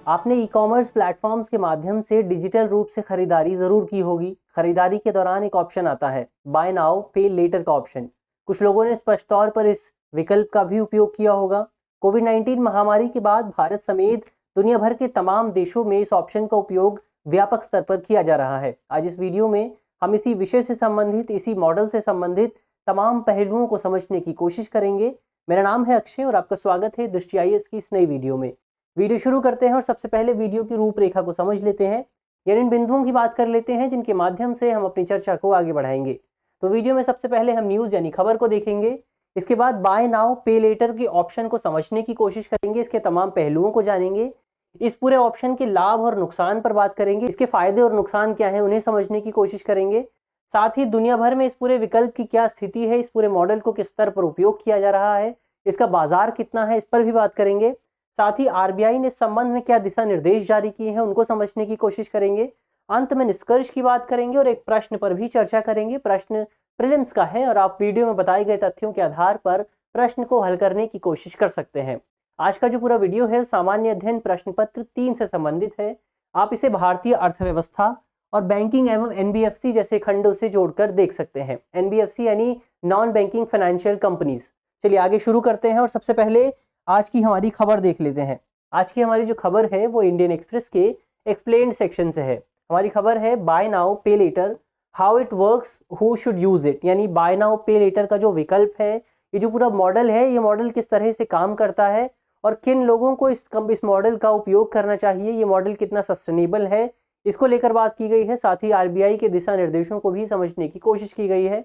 आपने e-commerce platforms के माध्यम से डिजिटल रूप से खरीदारी ज़रूर की होगी। खरीदारी के दौरान एक ऑप्शन आता है बाय नाउ पे लेटर का ऑप्शन। कुछ लोगों ने स्पष्ट तौर पर इस विकल्प का भी उपयोग किया होगा। कोविड-19 महामारी के बाद भारत समेत दुनिया भर के तमाम देशों में इस ऑप्शन का उपयोग व्यापक स्तर पर किया जा रहा है। आज इस वीडियो में हम इसी विषय से संबंधित, इसी मॉडल से संबंधित तमाम पहलुओं को समझने की कोशिश करेंगे। मेरा नाम है अक्षय और आपका स्वागत है दृष्टि आईएएस की इस नई वीडियो में। वीडियो शुरू करते हैं और सबसे पहले वीडियो की रूपरेखा को समझ लेते हैं, यानी इन बिंदुओं की बात कर लेते हैं जिनके माध्यम से हम अपनी चर्चा को आगे बढ़ाएंगे। तो वीडियो में सबसे पहले हम न्यूज़ यानी खबर को देखेंगे। इसके बाद बाय नाउ पे लेटर के ऑप्शन को समझने की कोशिश करेंगे, इसके तमाम पहलुओं को जानेंगे, इस पूरे ऑप्शन के लाभ और नुकसान पर बात करेंगे, इसके फायदे और नुकसान क्या है उन्हें समझने की कोशिश करेंगे। साथ ही दुनिया भर में इस पूरे विकल्प की क्या स्थिति है, इस पूरे मॉडल को किस स्तर पर उपयोग किया जा रहा है, इसका बाजार कितना है, इस पर भी बात करेंगे। साथ ही आरबीआई ने इस संबंध में क्या दिशा निर्देश जारी किए हैं उनको समझने की कोशिश करेंगे। अंत में निष्कर्ष की बात करेंगे और एक प्रश्न पर भी चर्चा करेंगे। प्रश्न प्रीलिम्स का है और आप वीडियो में बताए गए तथ्यों के आधार पर प्रश्न को हल करने की कोशिश कर सकते हैं। आज का जो पूरा वीडियो है सामान्य अध्ययन प्रश्न पत्र 3 से संबंधित है। आप इसे भारतीय अर्थव्यवस्था और बैंकिंग एवं एनबीएफसी जैसे खंडों से जोड़कर देख सकते हैं। एनबीएफसी यानी नॉन बैंकिंग फाइनेंशियल कंपनीज। चलिए आगे शुरू करते हैं और सबसे पहले आज की हमारी खबर देख लेते हैं। आज की हमारी जो खबर है वो इंडियन एक्सप्रेस के एक्सप्लेन्ड सेक्शन से है। हमारी खबर है buy now pay later, how it works, who should use it. यानी बाय नाउ पे लेटर का जो विकल्प है, ये जो पूरा मॉडल है, ये मॉडल किस तरह से काम करता है और किन लोगों को इस मॉडल का उपयोग करना चाहिए, ये मॉडल कितना सस्टेनेबल है, इसको लेकर बात की गई है। साथ ही आरबीआई के दिशा निर्देशों को भी समझने की कोशिश की गई है।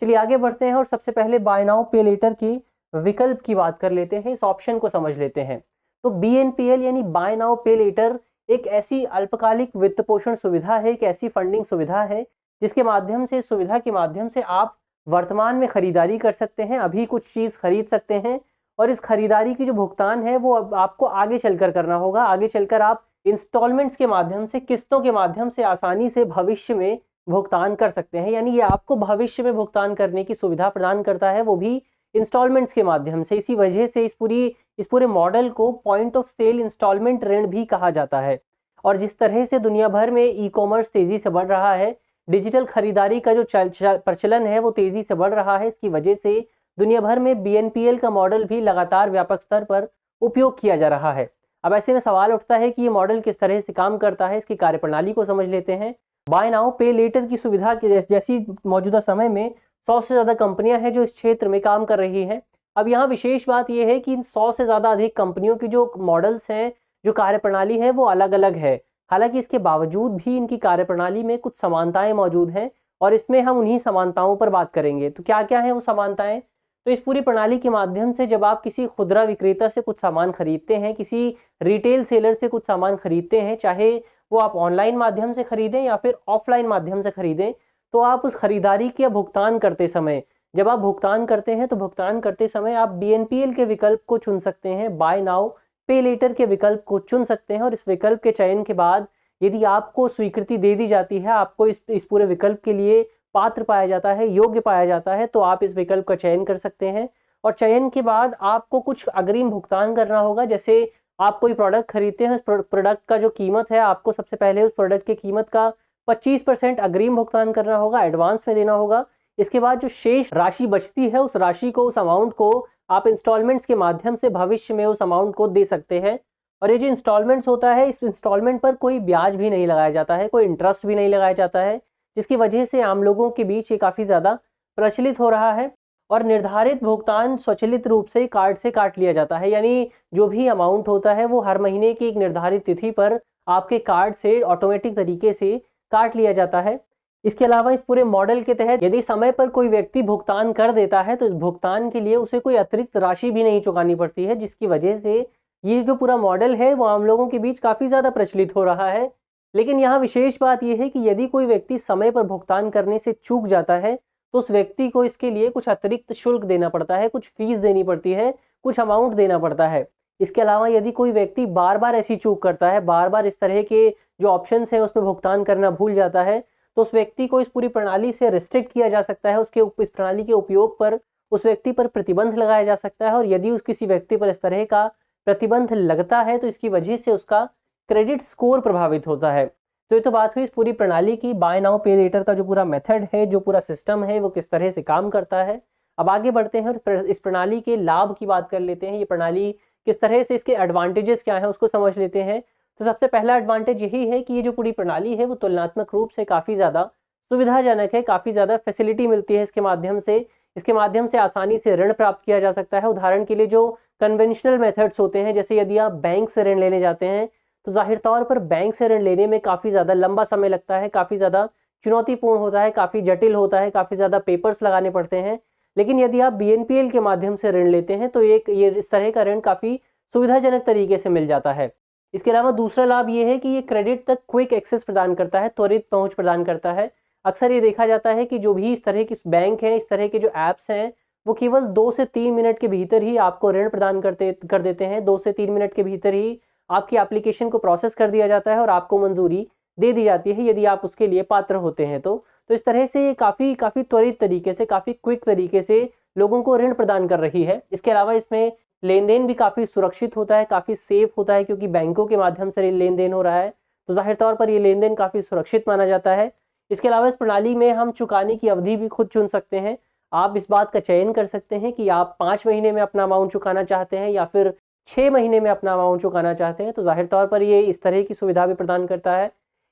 चलिए आगे बढ़ते हैं और सबसे पहले बाय नाउ पे लेटर की विकल्प की बात कर लेते हैं, इस ऑप्शन को समझ लेते हैं। तो बीएनपीएल यानी बाय नाउ पे लेटर एक ऐसी अल्पकालिक वित्त पोषण सुविधा है, एक ऐसी फंडिंग सुविधा है जिसके माध्यम से, इस सुविधा के माध्यम से आप वर्तमान में खरीदारी कर सकते हैं, अभी कुछ चीज खरीद सकते हैं और इस खरीदारी की जो भुगतान है वो अब आपको आगे चलकर करना होगा। आगे चलकर आप इंस्टॉलमेंट्स के माध्यम से, किस्तों के माध्यम से आसानी से भविष्य में भुगतान कर सकते हैं। यानी ये आपको भविष्य में भुगतान करने की सुविधा प्रदान करता है, वो भी इंस्टॉलमेंट्स के माध्यम से। इसी वजह से इस पूरे मॉडल को पॉइंट ऑफ सेल इंस्टॉलमेंट ऋण भी कहा जाता है। और जिस तरह से दुनिया भर में ई कॉमर्स तेजी से बढ़ रहा है, डिजिटल खरीदारी का जो प्रचलन है वो तेजी से बढ़ रहा है, इसकी वजह से दुनिया भर में बीएनपीएल का मॉडल भी लगातार व्यापक स्तर पर उपयोग किया जा रहा है। अब ऐसे में सवाल उठता है कि ये मॉडल किस तरह से काम करता है, इसकी कार्यप्रणाली को समझ लेते हैं। बाय नाउ पे लेटर की सुविधा के जैसी मौजूदा समय में 100 से ज़्यादा कंपनियां हैं जो इस क्षेत्र में काम कर रही हैं। अब यहाँ विशेष बात यह है कि इन 100 से ज़्यादा अधिक कंपनियों की जो मॉडल्स हैं, जो कार्यप्रणाली है वो अलग अलग है। हालांकि इसके बावजूद भी इनकी कार्यप्रणाली में कुछ समानताएं मौजूद हैं और इसमें हम उन्हीं समानताओं पर बात करेंगे। तो क्या क्या है वो समानताएं? तो इस पूरी प्रणाली के माध्यम से जब आप किसी खुदरा विक्रेता से कुछ सामान खरीदते हैं, किसी रिटेल सेलर से कुछ सामान खरीदते हैं, चाहे वो आप ऑनलाइन माध्यम से खरीदें या फिर ऑफलाइन माध्यम से खरीदें, तो आप उस खरीदारी के भुगतान करते समय, जब आप भुगतान करते हैं तो भुगतान करते समय आप बीएनपीएल के विकल्प को चुन सकते हैं, बाय नाउ पे लेटर के विकल्प को चुन सकते हैं। और इस विकल्प के चयन के बाद यदि आपको स्वीकृति दे दी जाती है, आपको इस पूरे विकल्प के लिए पात्र पाया जाता है, योग्य पाया जाता है, तो आप इस विकल्प का चयन कर सकते हैं। और चयन के बाद आपको कुछ अग्रिम भुगतान करना होगा। जैसे आप कोई प्रोडक्ट खरीदते हैं, उस प्रोडक्ट का जो कीमत है, आपको सबसे पहले उस प्रोडक्ट की कीमत का 25% अग्रिम भुगतान करना होगा, एडवांस में देना होगा। इसके बाद जो शेष राशि बचती है, उस राशि को, उस अमाउंट को आप इंस्टॉलमेंट्स के माध्यम से भविष्य में उस अमाउंट को दे सकते हैं। और ये जो इंस्टॉलमेंट्स होता है, इस इंस्टॉलमेंट पर कोई ब्याज भी नहीं लगाया जाता है, कोई इंटरेस्ट भी नहीं लगाया जाता है, जिसकी वजह से आम लोगों के बीच ये काफ़ी ज़्यादा प्रचलित हो रहा है। और निर्धारित भुगतान स्वचालित रूप से कार्ड से काट लिया जाता है। यानी जो भी अमाउंट होता है वो हर महीने की एक निर्धारित तिथि पर आपके कार्ड से ऑटोमेटिक तरीके से काट लिया जाता है। इसके अलावा इस पूरे मॉडल के तहत यदि समय पर कोई व्यक्ति भुगतान कर देता है तो इस भुगतान के लिए उसे कोई अतिरिक्त राशि भी नहीं चुकानी पड़ती है, जिसकी वजह से ये जो पूरा मॉडल है वो आम लोगों के बीच काफ़ी ज़्यादा प्रचलित हो रहा है। लेकिन यहाँ विशेष बात यह है कि यदि कोई व्यक्ति समय पर भुगतान करने से चूक जाता है तो उस व्यक्ति को इसके लिए कुछ अतिरिक्त शुल्क देना पड़ता है, कुछ फीस देनी पड़ती है, कुछ अमाउंट देना पड़ता है। इसके अलावा यदि कोई व्यक्ति बार बार ऐसी चूक करता है, बार बार इस तरह के जो ऑप्शंस है उसमें भुगतान करना भूल जाता है, तो उस व्यक्ति को इस पूरी प्रणाली से रिस्ट्रिक्ट किया जा सकता है, इस प्रणाली के उपयोग पर उस व्यक्ति पर प्रतिबंध लगाया जा सकता है। और यदि किसी व्यक्ति पर इस तरह का प्रतिबंध लगता है तो इसकी वजह से उसका क्रेडिट स्कोर प्रभावित होता है। तो ये तो बात हुई इस पूरी प्रणाली की, बाय नाउ पे लेटर का जो पूरा मेथड है, जो पूरा सिस्टम है, वो किस तरह से काम करता है। अब आगे बढ़ते हैं और इस प्रणाली के लाभ की बात कर लेते हैं। ये प्रणाली किस तरह से, इसके एडवांटेजेस क्या हैं उसको समझ लेते हैं। तो सबसे पहला एडवांटेज यही है कि ये जो पूरी प्रणाली है वो तुलनात्मक रूप से काफ़ी ज़्यादा सुविधाजनक है, काफ़ी ज़्यादा फैसिलिटी मिलती है इसके माध्यम से। इसके माध्यम से आसानी से ऋण प्राप्त किया जा सकता है। उदाहरण के लिए जो कन्वेंशनल मेथड्स होते हैं, जैसे यदि आप बैंक से ऋण लेने जाते हैं तो जाहिर तौर पर बैंक से ऋण लेने में काफ़ी ज़्यादा लंबा समय लगता है, काफ़ी ज़्यादा चुनौतीपूर्ण होता है, काफ़ी जटिल होता है, काफ़ी ज़्यादा पेपर्स लगाने पड़ते हैं। लेकिन यदि आप BNPL के माध्यम से ऋण लेते हैं तो ये इस तरह का ऋण काफ़ी सुविधाजनक तरीके से मिल जाता है। इसके अलावा दूसरा लाभ ये है कि ये क्रेडिट तक क्विक एक्सेस प्रदान करता है, त्वरित पहुंच प्रदान करता है। अक्सर ये देखा जाता है कि जो भी इस तरह के बैंक हैं, इस तरह के जो ऐप्स हैं, वो केवल 2 से 3 मिनट के भीतर ही आपको ऋण प्रदान कर देते हैं। 2 से 3 मिनट के भीतर ही आपकी एप्लीकेशन को प्रोसेस कर दिया जाता है और आपको मंजूरी दे दी जाती है यदि आप उसके लिए पात्र होते हैं तो इस तरह से ये काफ़ी त्वरित तरीके से, काफ़ी क्विक तरीके से लोगों को ऋण प्रदान कर रही है। इसके अलावा इसमें लेन देन भी काफ़ी सुरक्षित होता है, काफ़ी सेफ होता है, क्योंकि बैंकों के माध्यम से लेन देन हो रहा है तो जाहिर तौर पर ये लेन देन काफ़ी सुरक्षित माना जाता है। इसके अलावा इस प्रणाली में हम चुकाने की अवधि भी खुद चुन सकते हैं। आप इस बात का चयन कर सकते हैं कि आप 5 महीने में अपना अमाउंट चुकाना चाहते हैं या फिर 6 महीने में अपना अमाउंट चुकाना चाहते हैं। तो जाहिर तौर पर ये इस तरह की सुविधा भी प्रदान करता है।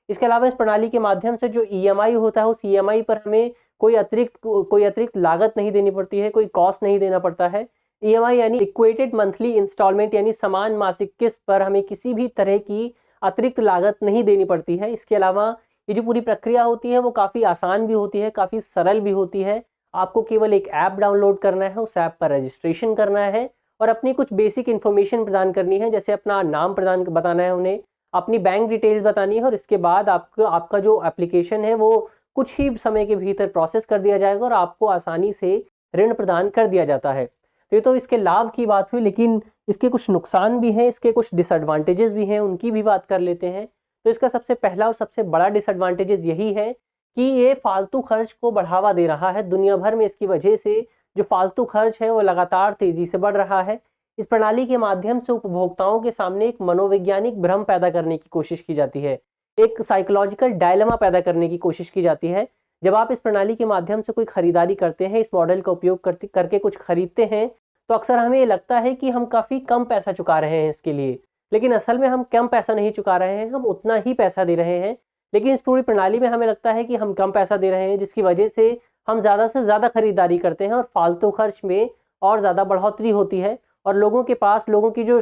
इसके अलावा इस प्रणाली के माध्यम से जो EMI होता है, उस EMI पर हमें कोई अतिरिक्त लागत नहीं देनी पड़ती है, कोई कॉस्ट नहीं देना पड़ता है। EMI यानी इक्वेटेड मंथली इंस्टॉलमेंट, यानी समान मासिक किस्त पर हमें किसी भी तरह की अतिरिक्त लागत नहीं देनी पड़ती है। इसके अलावा ये जो पूरी प्रक्रिया होती है वो काफ़ी आसान भी होती है, काफ़ी सरल भी होती है। आपको केवल एक ऐप डाउनलोड करना है, उस ऐप पर रजिस्ट्रेशन करना है और अपनी कुछ बेसिक इन्फॉर्मेशन प्रदान करनी है, जैसे अपना नाम बताना है उन्हें, अपनी बैंक डिटेल्स बतानी है और इसके बाद आपका जो एप्लीकेशन है वो कुछ ही समय के भीतर प्रोसेस कर दिया जाएगा और आपको आसानी से ऋण प्रदान कर दिया जाता है। तो ये तो इसके लाभ की बात हुई, लेकिन इसके कुछ नुकसान भी हैं, इसके कुछ डिसएडवांटेजेस भी हैं, उनकी भी बात कर लेते हैं। तो इसका सबसे पहला और सबसे बड़ा डिसएडवांटेजेस यही है कि ये फालतू खर्च को बढ़ावा दे रहा है। दुनिया भर में इसकी वजह से जो फालतू खर्च है वो लगातार तेजी से बढ़ रहा है। इस प्रणाली के माध्यम से उपभोक्ताओं के सामने एक मनोवैज्ञानिक भ्रम पैदा करने की कोशिश की जाती है, एक साइकोलॉजिकल डायलेमा पैदा करने की कोशिश की जाती है। जब आप इस प्रणाली के माध्यम से कोई खरीदारी करते हैं, इस मॉडल का उपयोग करके कुछ खरीदते हैं, तो अक्सर हमें ये लगता है कि हम काफ़ी कम पैसा चुका रहे हैं इसके लिए, लेकिन असल में हम कम पैसा नहीं चुका रहे हैं, हम उतना ही पैसा दे रहे हैं। लेकिन इस पूरी प्रणाली में हमें लगता है कि हम कम पैसा दे रहे हैं, जिसकी वजह से हम ज़्यादा से ज़्यादा खरीदारी करते हैं और फालतू खर्च में और ज़्यादा बढ़ोतरी होती है और लोगों की जो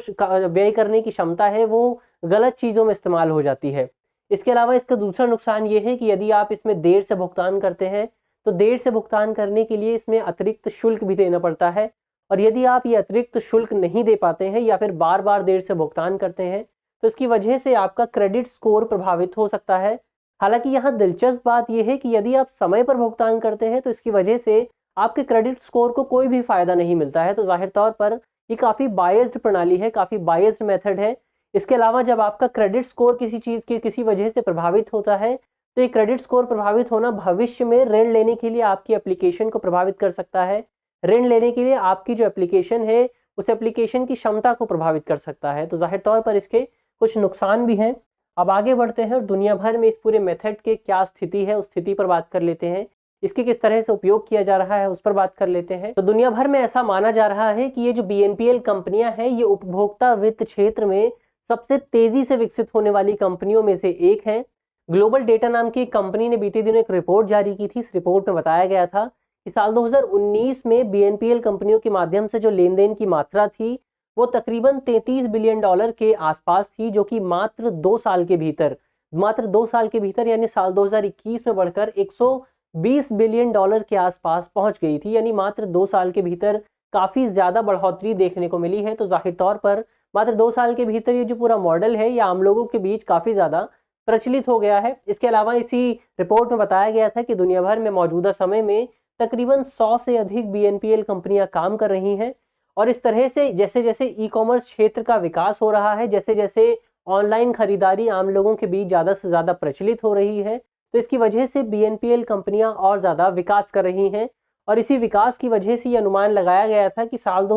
व्यय करने की क्षमता है वो गलत चीज़ों में इस्तेमाल हो जाती है। इसके अलावा इसका दूसरा नुकसान ये है कि यदि आप इसमें देर से भुगतान करते हैं तो देर से भुगतान करने के लिए इसमें अतिरिक्त शुल्क भी देना पड़ता है और यदि आप ये अतिरिक्त शुल्क नहीं दे पाते हैं या फिर बार बार देर से भुगतान करते हैं तो इसकी वजह से आपका क्रेडिट स्कोर प्रभावित हो सकता है। हालांकि यहाँ दिलचस्प बात यह है कि यदि आप समय पर भुगतान करते हैं तो इसकी वजह से आपके क्रेडिट स्कोर को कोई भी फायदा नहीं मिलता है। तो जाहिर तौर पर ये काफ़ी बायस्ड प्रणाली है, काफ़ी बायस्ड मेथड है। इसके अलावा जब आपका क्रेडिट स्कोर किसी चीज़ की किसी वजह से प्रभावित होता है तो ये क्रेडिट स्कोर प्रभावित होना भविष्य में ऋण लेने के लिए आपकी एप्लीकेशन को प्रभावित कर सकता है। ऋण लेने के लिए आपकी जो एप्लीकेशन है उस एप्लीकेशन की क्षमता को प्रभावित कर सकता है। तो जाहिर तौर पर इसके कुछ नुकसान भी हैं। अब आगे बढ़ते हैं और दुनिया भर में इस पूरे मेथड के क्या स्थिति है उस स्थिति पर बात कर लेते हैं। इसके किस तरह से उपयोग किया जा रहा है उस पर बात कर लेते हैं। तो दुनिया भर में ऐसा माना जा रहा है कि ये जो BNPL कंपनियां हैं ये उपभोक्ता वित्त क्षेत्र में सबसे तेजी से विकसित होने वाली कंपनियों में से एक है। ग्लोबल डेटा नाम की कंपनी ने बीते दिनों एक रिपोर्ट जारी की थी। इस रिपोर्ट में बताया गया था कि साल 2019 में BNPL कंपनियों के माध्यम से जो लेन देन की मात्रा थी वो तकरीबन $33 बिलियन के आसपास थी, जो कि मात्र 2 साल के भीतर यानी साल 2021 में बढ़कर $120 बिलियन के आसपास पहुंच गई थी। यानी मात्र 2 साल के भीतर काफ़ी ज़्यादा बढ़ोतरी देखने को मिली है। तो जाहिर तौर पर मात्र 2 साल के भीतर ये जो पूरा मॉडल है ये आम लोगों के बीच काफ़ी ज़्यादा प्रचलित हो गया है। इसके अलावा इसी रिपोर्ट में बताया गया था कि दुनिया भर में मौजूदा समय में तकरीबन 100 से अधिक BNPL कंपनियां काम कर रही हैं और इस तरह से जैसे जैसे ई-कॉमर्स क्षेत्र का विकास हो रहा है, जैसे जैसे ऑनलाइन खरीदारी आम लोगों के बीच ज़्यादा से ज़्यादा प्रचलित हो रही है, तो इसकी वजह से BNPL कंपनियां और ज़्यादा विकास कर रही हैं और इसी विकास की वजह से ये अनुमान लगाया गया था कि साल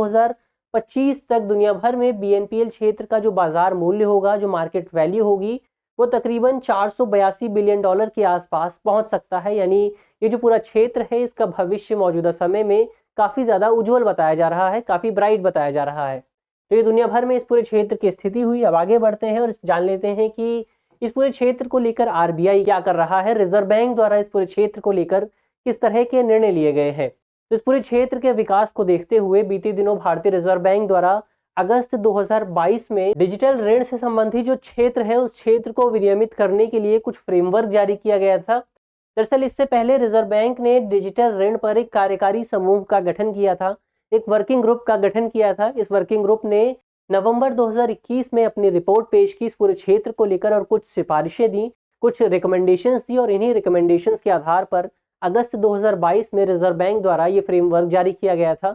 2025 तक दुनिया भर में BNPL क्षेत्र का जो बाजार मूल्य होगा, जो मार्केट वैल्यू होगी, वो तकरीबन $482 बिलियन के आसपास पहुंच सकता है। यानी ये जो पूरा क्षेत्र है, इसका भविष्य मौजूदा समय में काफ़ी ज़्यादा उज्जवल बताया जा रहा है, काफ़ी ब्राइट बताया जा रहा है। तो ये दुनिया भर में इस पूरे क्षेत्र की स्थिति हुई। अब आगे बढ़ते हैं और जान लेते हैं कि इस पूरे क्षेत्र को लेकर RBI क्या कर रहा है, रिजर्व बैंक द्वारा इस पूरे क्षेत्र को लेकर किस तरह के निर्णय लिए गए हैं। तो इस पूरे क्षेत्र के विकास को देखते हुए बीते दिनों भारतीय रिजर्व बैंक द्वारा अगस्त 2022 में डिजिटल ऋण से संबंधित जो क्षेत्र है, उस क्षेत्र को विनियमित करने के लिए कुछ फ्रेमवर्क जारी किया गया था। दरअसल इससे पहले रिजर्व बैंक ने डिजिटल ऋण पर एक कार्यकारी समूह का गठन किया था, एक वर्किंग ग्रुप का गठन किया था। इस वर्किंग ग्रुप ने नवंबर 2021 में अपनी रिपोर्ट पेश की इस पूरे क्षेत्र को लेकर और कुछ सिफारिशें दी, कुछ रिकमेंडेशंस दी, और इन्हीं रिकमेंडेशंस के आधार पर अगस्त 2022 में रिजर्व बैंक द्वारा ये फ्रेमवर्क जारी किया गया था।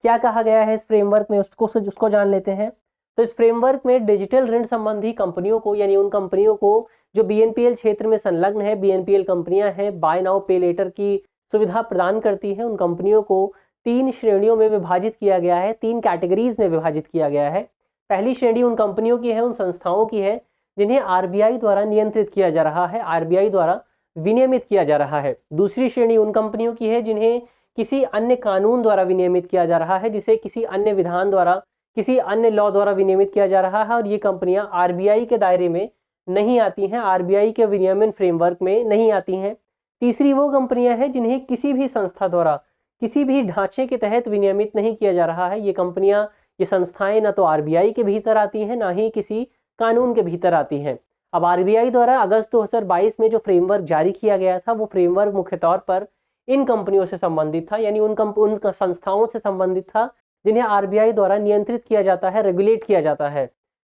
क्या कहा गया है इस फ्रेमवर्क में, उसको जान लेते हैं। तो इस फ्रेमवर्क में डिजिटल ऋण संबंधी कंपनियों को, यानी उन कंपनियों को जो BNPL क्षेत्र में संलग्न है, BNPL कंपनियां हैं, बाय नाउ पे लेटर की सुविधा प्रदान करती हैं, उन कंपनियों को 3 श्रेणियों में विभाजित किया गया है, 3 कैटेगरीज में विभाजित किया गया है। पहली श्रेणी उन कंपनियों की है, उन संस्थाओं की है जिन्हें RBI द्वारा नियंत्रित किया जा रहा है, RBI द्वारा विनियमित किया जा रहा है। दूसरी श्रेणी उन कंपनियों की है जिन्हें किसी अन्य कानून द्वारा विनियमित किया जा रहा है, जिसे किसी अन्य विधान द्वारा, किसी अन्य लॉ द्वारा विनियमित किया जा रहा है, और ये कंपनियां RBI के दायरे में नहीं आती हैं, RBI के विनियमन फ्रेमवर्क में नहीं आती हैं। तीसरी वो कंपनियां हैं जिन्हें किसी भी संस्था द्वारा, किसी भी ढांचे के तहत विनियमित नहीं किया जा रहा है। ये कंपनियां, ये संस्थाएं ना तो RBI के भीतर आती हैं, ना ही किसी कानून के भीतर आती हैं। अब RBI द्वारा अगस्त 2022 में जो फ्रेमवर्क जारी किया गया था, वो फ्रेमवर्क मुख्य तौर पर इन कंपनियों से संबंधित था, यानी उन संस्थाओं से संबंधित था जिन्हें RBI द्वारा नियंत्रित किया जाता है, रेगुलेट किया जाता है।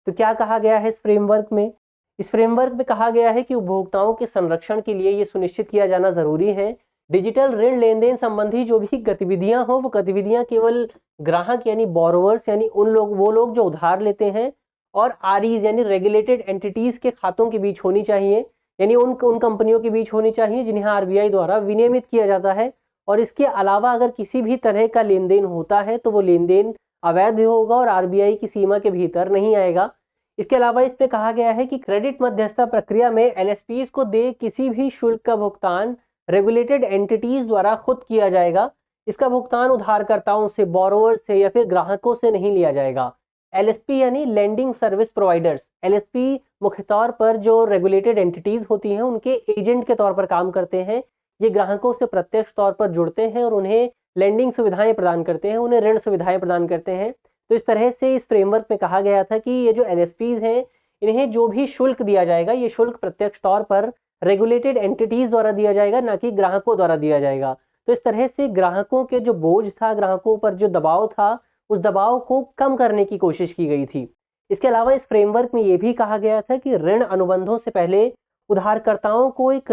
तो क्या कहा गया है इस फ्रेमवर्क में? इस फ्रेमवर्क में कहा गया है कि उपभोक्ताओं के संरक्षण के लिए ये सुनिश्चित किया जाना जरूरी है, डिजिटल ऋण लेन देन संबंधी जो भी गतिविधियां हो, वो गतिविधियां केवल ग्राहक यानी बोरोवर्स, यानी वो लोग जो उधार लेते हैं, और REs यानी रेगुलेटेड एंटिटीज के खातों के बीच होनी चाहिए, यानी उन कंपनियों के बीच होनी चाहिए जिन्हें RBI द्वारा विनियमित किया जाता है। और इसके अलावा अगर किसी भी तरह का लेन देन होता है तो वो लेन देन अवैध होगा और RBI की सीमा के भीतर नहीं आएगा। इसके अलावा इसमें कहा गया है कि क्रेडिट मध्यस्थता प्रक्रिया में LSPs को दे किसी भी शुल्क का भुगतान रेगुलेटेड एंटिटीज द्वारा खुद किया जाएगा। इसका भुगतान उधारकर्ताओं से, बोरोवर से या फिर ग्राहकों से नहीं लिया जाएगा। LSP यानी लेंडिंग सर्विस प्रोवाइडर्स, LSP मुख्य तौर पर जो रेगुलेटेड एंटिटीज होती हैं उनके एजेंट के तौर पर काम करते हैं। ये ग्राहकों से प्रत्यक्ष तौर पर जुड़ते हैं और उन्हें लेंडिंग सुविधाएं प्रदान करते हैं, उन्हें ऋण सुविधाएं प्रदान करते हैं। तो इस तरह से इस फ्रेमवर्क में कहा गया था कि ये जो LSPs हैं, इन्हें जो भी शुल्क दिया जाएगा, ये शुल्क प्रत्यक्ष तौर पर रेगुलेटेड एंटिटीज द्वारा दिया जाएगा, ना कि ग्राहकों द्वारा दिया जाएगा। तो इस तरह से ग्राहकों के जो बोझ था, ग्राहकों पर जो दबाव था, उस दबाव को कम करने की कोशिश की गई थी। इसके अलावा इस फ्रेमवर्क में यह भी कहा गया था कि ऋण अनुबंधों से पहले उधारकर्ताओं को एक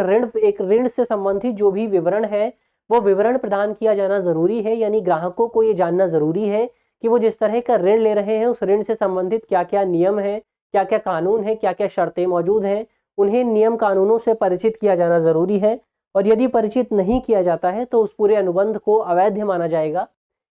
ऋण से संबंधित जो भी विवरण है, वो विवरण प्रदान किया जाना जरूरी है। यानी ग्राहकों को ये जानना जरूरी है कि वो जिस तरह का ऋण ले रहे हैं, उस ऋण से संबंधित क्या क्या नियम है, क्या क्या कानून है, क्या क्या शर्तें मौजूद हैं, उन्हें नियम कानूनों से परिचित किया जाना जरूरी है। और यदि परिचित नहीं किया जाता है तो उस पूरे अनुबंध को अवैध माना जाएगा।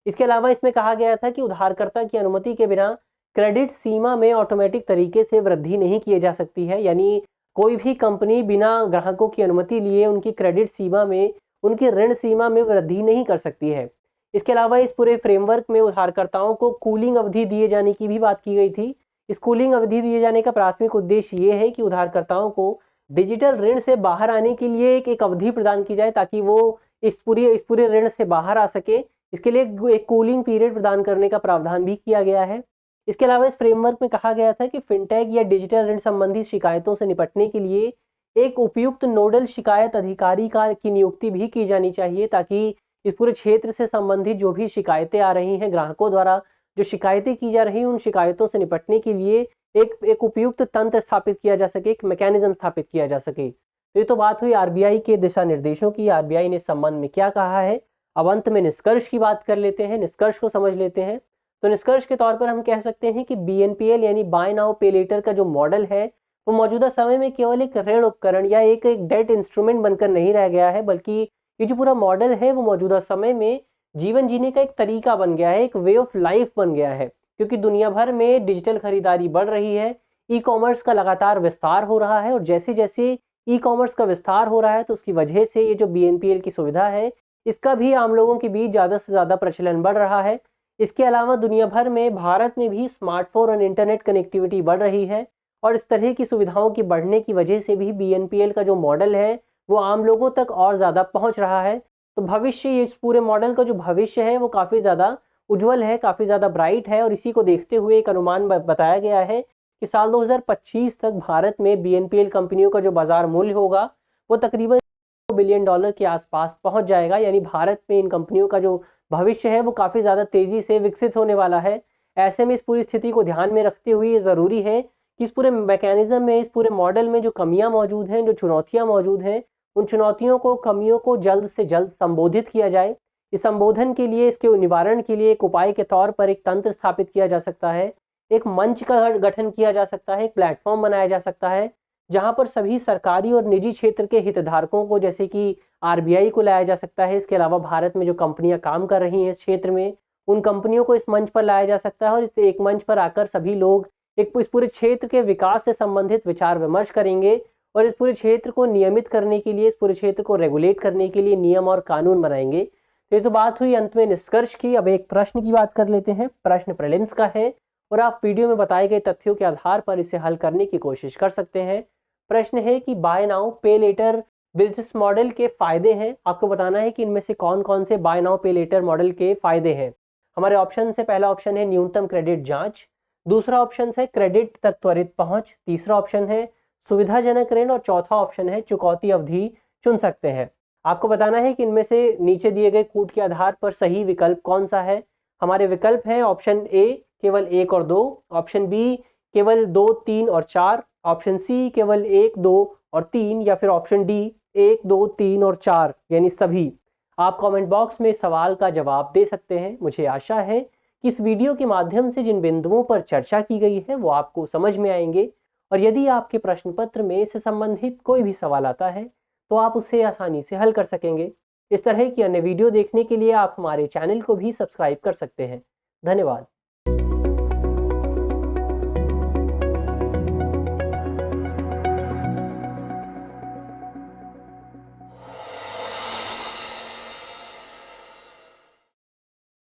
इसके अलावा इसमें कहा गया था कि उधारकर्ता की अनुमति के बिना क्रेडिट सीमा में ऑटोमेटिक तरीके से वृद्धि नहीं की जा सकती है। यानी कोई भी कंपनी बिना ग्राहकों की अनुमति लिए उनकी क्रेडिट सीमा में, उनकी ऋण सीमा में वृद्धि नहीं कर सकती है। इसके अलावा इस पूरे फ्रेमवर्क में उधारकर्ताओं को कूलिंग अवधि दिए जाने की भी बात की गई थी। इस कूलिंग अवधि दिए जाने का प्राथमिक उद्देश्य ये है कि उधारकर्ताओं को डिजिटल ऋण से बाहर आने के लिए एक अवधि प्रदान की जाए, ताकि वो इस पूरे ऋण से बाहर आ सके। इसके लिए एक कूलिंग पीरियड प्रदान करने का प्रावधान भी किया गया है। इसके अलावा इस फ्रेमवर्क में कहा गया था कि फिनटेक या डिजिटल ऋण संबंधी शिकायतों से निपटने के लिए एक उपयुक्त नोडल शिकायत अधिकारी की नियुक्ति भी की जानी चाहिए, ताकि इस पूरे क्षेत्र से संबंधित जो भी शिकायतें आ रही हैं, ग्राहकों द्वारा जो शिकायतें की जा रही हैं, उन शिकायतों से निपटने के लिए एक उपयुक्त तंत्र स्थापित किया जा सके, एक मैकेनिज्म स्थापित किया जा सके। तो ये तो बात हुई RBI के दिशा निर्देशों की, RBI ने इस संबंध में क्या कहा है। अब अंत में निष्कर्ष की बात कर लेते हैं, निष्कर्ष को समझ लेते हैं। तो निष्कर्ष के तौर पर हम कह सकते हैं कि BNPL यानी बाय नाउ पे लेटर का जो मॉडल है, वो मौजूदा समय में केवल एक ऋण उपकरण या एक डेट इंस्ट्रूमेंट बनकर नहीं रह गया है, बल्कि ये जो पूरा मॉडल है वो मौजूदा समय में जीवन जीने का एक तरीका बन गया है, एक वे ऑफ लाइफ बन गया है। क्योंकि दुनिया भर में डिजिटल खरीदारी बढ़ रही है, ई कॉमर्स का लगातार विस्तार हो रहा है और जैसे जैसे ई कॉमर्स का विस्तार हो रहा है तो उसकी वजह से ये जो BNPL की सुविधा है इसका भी आम लोगों के बीच ज़्यादा से ज़्यादा प्रचलन बढ़ रहा है। इसके अलावा दुनिया भर में भारत में भी स्मार्टफोन और इंटरनेट कनेक्टिविटी बढ़ रही है और इस तरह की सुविधाओं की बढ़ने की वजह से भी BNPL का जो मॉडल है वो आम लोगों तक और ज़्यादा पहुंच रहा है। तो भविष्य, ये इस पूरे मॉडल का जो भविष्य है वो काफ़ी ज़्यादा उज्जवल है, काफ़ी ज़्यादा ब्राइट है और इसी को देखते हुए एक अनुमान बताया गया है कि साल 2025 तक भारत में BNPL कंपनियों का जो बाजार मूल्य होगा वो तकरीबन $2 बिलियन के आसपास पहुंच जाएगा। यानी भारत में इन कंपनियों का जो भविष्य है वो काफ़ी ज़्यादा तेज़ी से विकसित होने वाला है। ऐसे में इस पूरी स्थिति को ध्यान में रखते हुए ये ज़रूरी है कि इस पूरे मैकेनिज्म में, इस पूरे मॉडल में जो कमियां मौजूद हैं, जो चुनौतियां मौजूद हैं, उन चुनौतियों को, कमियों को जल्द से जल्द संबोधित किया जाए। इस संबोधन के लिए, इसके निवारण के लिए एक उपाय के तौर पर एक तंत्र स्थापित किया जा सकता है, एक मंच का गठन किया जा सकता है, एक प्लेटफॉर्म बनाया जा सकता है जहां पर सभी सरकारी और निजी क्षेत्र के हितधारकों को, जैसे कि RBI को लाया जा सकता है। इसके अलावा भारत में जो कंपनियां काम कर रही हैं इस क्षेत्र में, उन कंपनियों को इस मंच पर लाया जा सकता है और इस एक मंच पर आकर सभी लोग इस पूरे क्षेत्र के विकास से संबंधित विचार विमर्श करेंगे और इस पूरे क्षेत्र को नियमित करने के लिए, इस पूरे क्षेत्र को रेगुलेट करने के लिए नियम और कानून बनाएंगे। तो ये तो बात हुई अंत में निष्कर्ष की। अब एक प्रश्न की बात कर लेते हैं। प्रश्न प्रीलिम्स का है और आप वीडियो में बताए गए तथ्यों के आधार पर इसे हल करने की कोशिश कर सकते हैं। प्रश्न है कि bye now pay letter business model के फायदे हैं। आपको बताना है कि इनमें से कौन कौन से bye now pay letter model के फायदे हैं। हमारे ऑप्शन से पहला ऑप्शन है न्यूनतम क्रेडिट जांच, दूसरा ऑप्शन है क्रेडिट तक त्वरित पहुंच, तीसरा ऑप्शन है सुविधाजनक ऋण और चौथा ऑप्शन है चुकौती अवधि चुन सकते हैं। आपको बताना है कि इनमें से नीचे दिए गए कूट के आधार पर सही विकल्प कौन सा है। हमारे विकल्प हैं ऑप्शन ए केवल 1 और 2, ऑप्शन बी केवल 2, 3 और 4, ऑप्शन सी केवल 1, 2 और 3 या फिर ऑप्शन डी 1, 2, 3 और 4 यानी सभी। आप कमेंट बॉक्स में सवाल का जवाब दे सकते हैं। मुझे आशा है कि इस वीडियो के माध्यम से जिन बिंदुओं पर चर्चा की गई है वो आपको समझ में आएंगे और यदि आपके प्रश्न पत्र में इससे संबंधित कोई भी सवाल आता है तो आप उसे आसानी से हल कर सकेंगे। इस तरह की अन्य वीडियो देखने के लिए आप हमारे चैनल को भी सब्सक्राइब कर सकते हैं। धन्यवाद।